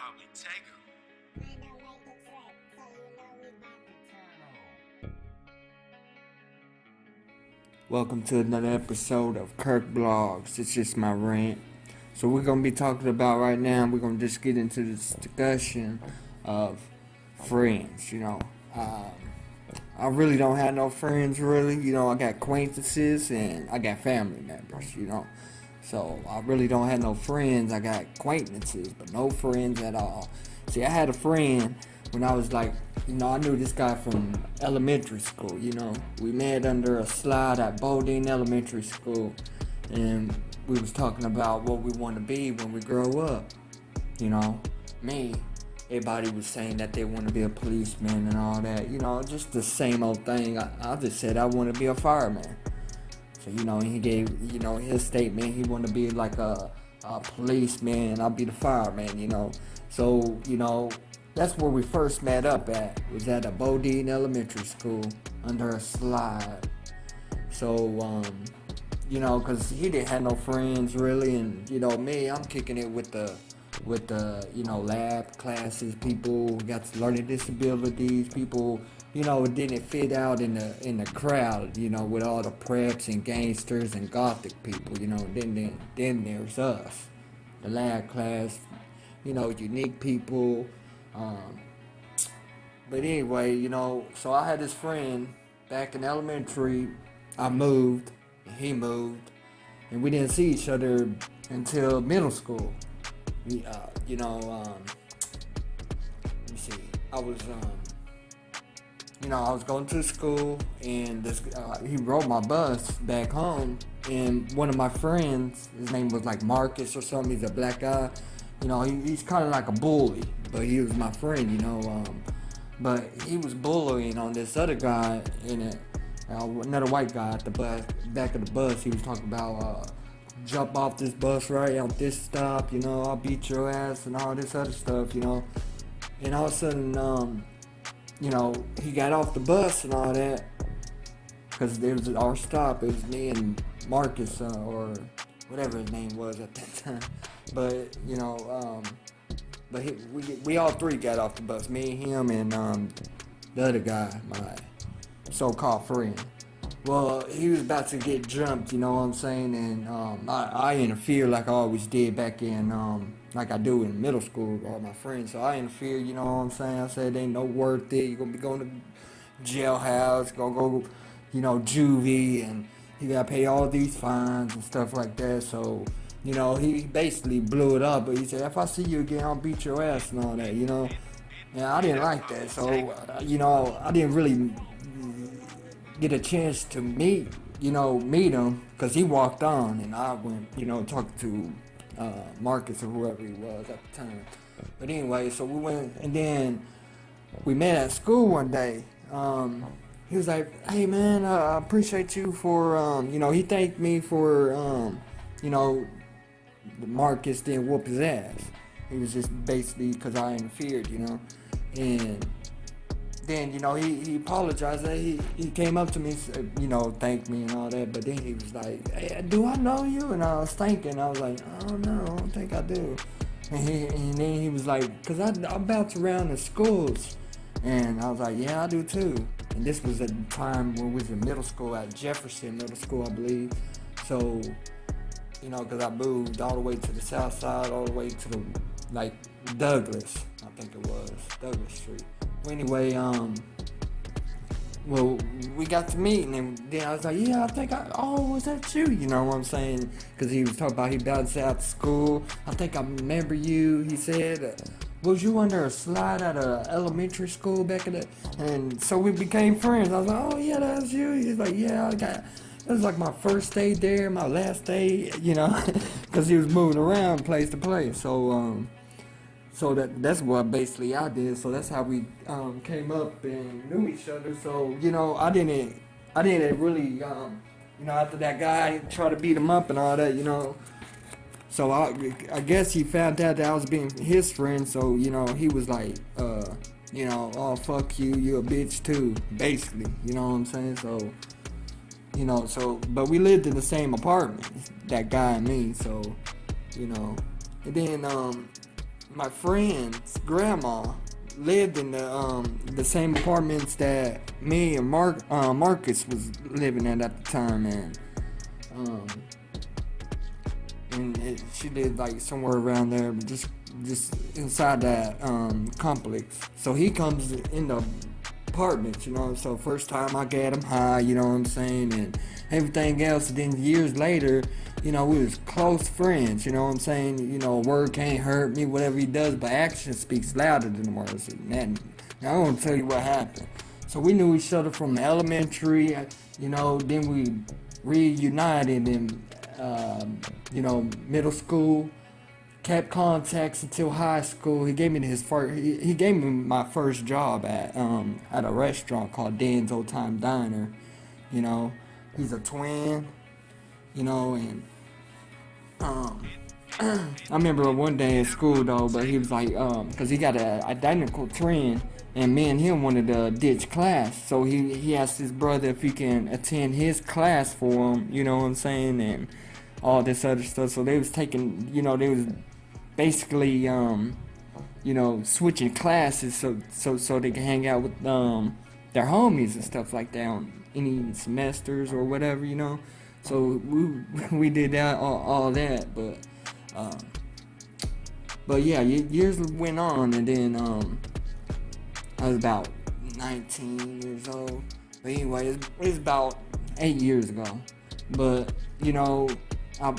probably take him. Man, don't make the track, so you know we about to turn on. Welcome to another episode of Kirk Blogs. It's just my rant. So we're gonna be talking about right now. We're gonna just get into this discussion of friends. I really don't have no friends. Really, I got acquaintances and I got family members. So I really don't have no friends. I got acquaintances, but no friends at all. See, I had a friend when I was like, I knew this guy from elementary school. We met under a slide at Bodine Elementary School, and we was talking about what we want to be when we grow up. Me, everybody was saying that they want to be a policeman and all that. Just the same old thing. I just said I want to be a fireman. So, he gave, his statement, he wanted to be like a policeman and I'll be the fireman, So, that's where we first met up at, was at a Bodine Elementary School under a slide. So, cause he didn't have no friends really, and, me, I'm kicking it with the lab classes, people who got learning disabilities, people, didn't fit out in the crowd, with all the preps and gangsters and gothic people, then there's us, the lab class, unique people, but anyway, so I had this friend back in elementary. I moved, and he moved, and we didn't see each other until middle school. Let me see. I was going to school, and this he rode my bus back home, and one of my friends, his name was like Marcus or something. He's a black guy. He's kind of like a bully, but he was my friend. But he was bullying on this other guy another white guy at the back of the bus. He was talking about jump off this bus right out this stop, I'll beat your ass and all this other stuff, And all of a sudden, he got off the bus and all that, because it was our stop. It was me and Marcus, or whatever his name was at that time. But, we all three got off the bus, me, him, and the other guy, my so-called friend. Well, he was about to get jumped, you know what I'm saying, and I interfered like I always did back in, like I do in middle school with all my friends. So I interfered, you know what I'm saying. I said, ain't no worth it. You're gonna be going to jailhouse, gonna go, juvie, and you gotta pay all these fines and stuff like that. So, he basically blew it up. But he said, if I see you again, I'll beat your ass and all that, And I didn't like that. So, I didn't really get a chance to meet him, because he walked on, and I went, talked to Marcus or whoever he was at the time. But anyway, so we went, and then we met at school one day. He was like, hey man, I appreciate you for, he thanked me for, Marcus didn't whoop his ass. He was just basically because I interfered, and then, he apologized. He came up to me, thanked me and all that. But then he was like, hey, do I know you? And I was thinking, I was like, I don't know, I don't think I do. And then he was like, because I bounce around the schools. And I was like, yeah, I do too. And this was at the time when we was in middle school at Jefferson Middle School, I believe. So, because I moved all the way to the south side, all the way to Douglas, I think it was, Douglas Street. Anyway, well, we got to meet, and then I was like, yeah, I think was that you? You know what I'm saying? Because he was talking about he bounced out to school. I think I remember you, he said. Was you under a slide at a elementary school back in the... And so we became friends. I was like, oh, yeah, that's you. He's like, yeah, it was like my first day there, my last day, because he was moving around place to place. So that's what basically I did. So that's how we came up and knew each other. So I didn't really after that guy tried to beat him up and all that. So I guess he found out that I was being his friend. So he was like oh fuck you, you a bitch too, basically. You know what I'm saying? So but we lived in the same apartment, that guy and me. So and then my friend's grandma lived in the same apartments that me and Marcus was living at the time, um, and she lived like somewhere around there, but just inside that complex. So he comes in the apartments, So first time I get him high, you know what I'm saying, and everything else. And then years later, we was close friends, you know what I'm saying. Word can't hurt me, whatever he does, but action speaks louder than words. And now I want to tell you what happened. So we knew each other from elementary, then we reunited in, middle school. Kept contacts until high school. He gave me he gave me my first job at a restaurant called Dan's Old Time Diner. He's a twin. And I remember one day at school though, but he was like, cause he got an identical twin, and me and him wanted to ditch class, so he asked his brother if he can attend his class for him. You know what I'm saying, and all this other stuff. So they was taking, they was basically, switching classes so they can hang out with their homies and stuff like that on any semesters or whatever, So we did that all that, but yeah, years went on, and then I was about 19 years old. But anyway, it was about 8 years ago. But I'm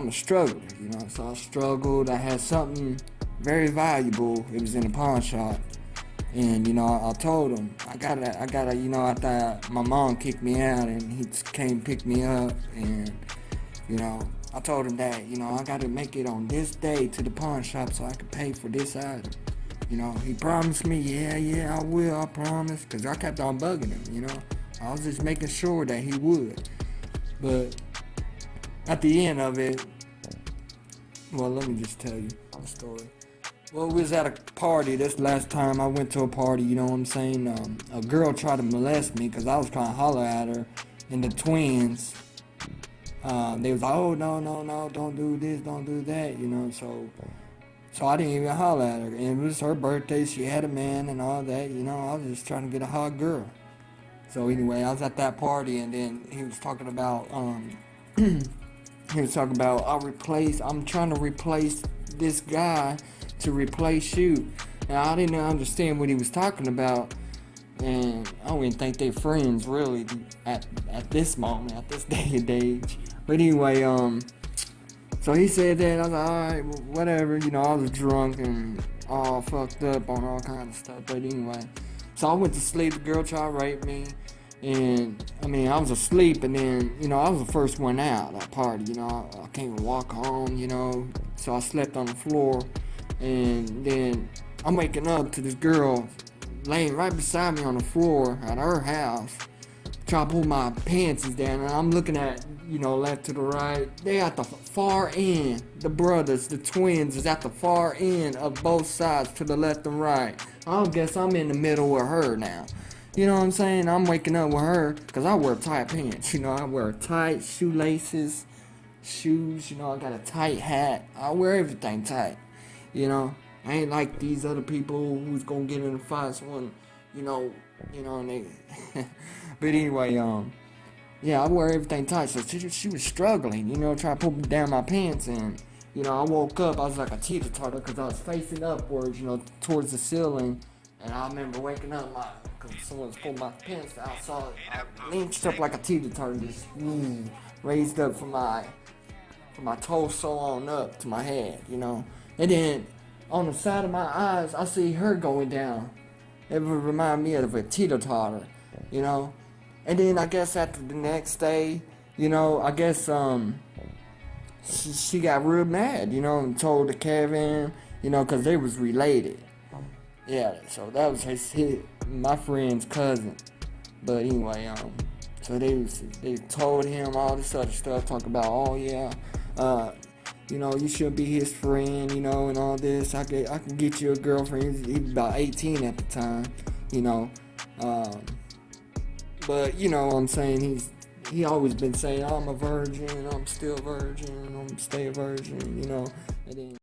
a struggler, so I struggled. I had something very valuable. It was in a pawn shop, and I told him I gotta. After my mom kicked me out, and he came pick me up, and I told him that I gotta make it on this day to the pawn shop so I could pay for this item. He promised me, yeah, I will, I promise, cause I kept on bugging him. I was just making sure that he would, but at the end of it, well, let me just tell you the story. Well, we was at a party. This last time I went to a party, you know what I'm saying? A girl tried to molest me because I was trying to holler at her, and the twins, they was like, oh, no, don't do this, don't do that, So I didn't even holler at her. And it was her birthday. She had a man and all that, I was just trying to get a hot girl. So anyway, I was at that party, and then he was talking about, I'm trying to replace this guy to replace you. And I didn't understand what he was talking about. And I don't even think they're friends, really, at this moment, at this day and age. But anyway, so he said that. I was like, alright, well, whatever. I was drunk and all fucked up on all kinds of stuff. But anyway, so I went to sleep. The girl tried to rape me. And I was asleep, and then I was the first one out at that party. I can't even walk home, so I slept on the floor, and then I'm waking up to this girl laying right beside me on the floor at her house, trying to pull my pants down, and I'm looking at left to the right. They at the far end. The brothers, the twins, is at the far end of both sides, to the left and right. I guess I'm in the middle with her now. You know what I'm saying? I'm waking up with her, because I wear tight pants. I wear tight shoelaces, shoes, I got a tight hat. I wear everything tight. I ain't like these other people who's gonna get in a fight when, and they but anyway, yeah, I wear everything tight. So she was struggling, trying to pull down my pants, and I woke up, I was like a teeter-totter, because I was facing upwards, towards the ceiling. And I remember waking up, because someone was pulling my pants down. I saw it. I linched up like a teeter-totter, just raised up from my torso on up to my head, And then on the side of my eyes, I see her going down. It would remind me of a teeter-totter, And then I guess after the next day, I guess she got real mad, and told the Kevin, because they was related. Yeah, so that was my friend's cousin. But anyway, so they told him all this other stuff, talk about, oh yeah, you should be his friend, and all this. I can get you a girlfriend. He was about 18 at the time, but what I'm saying, he always been saying, I'm a virgin, I'm still a virgin, I'm stay a virgin, and then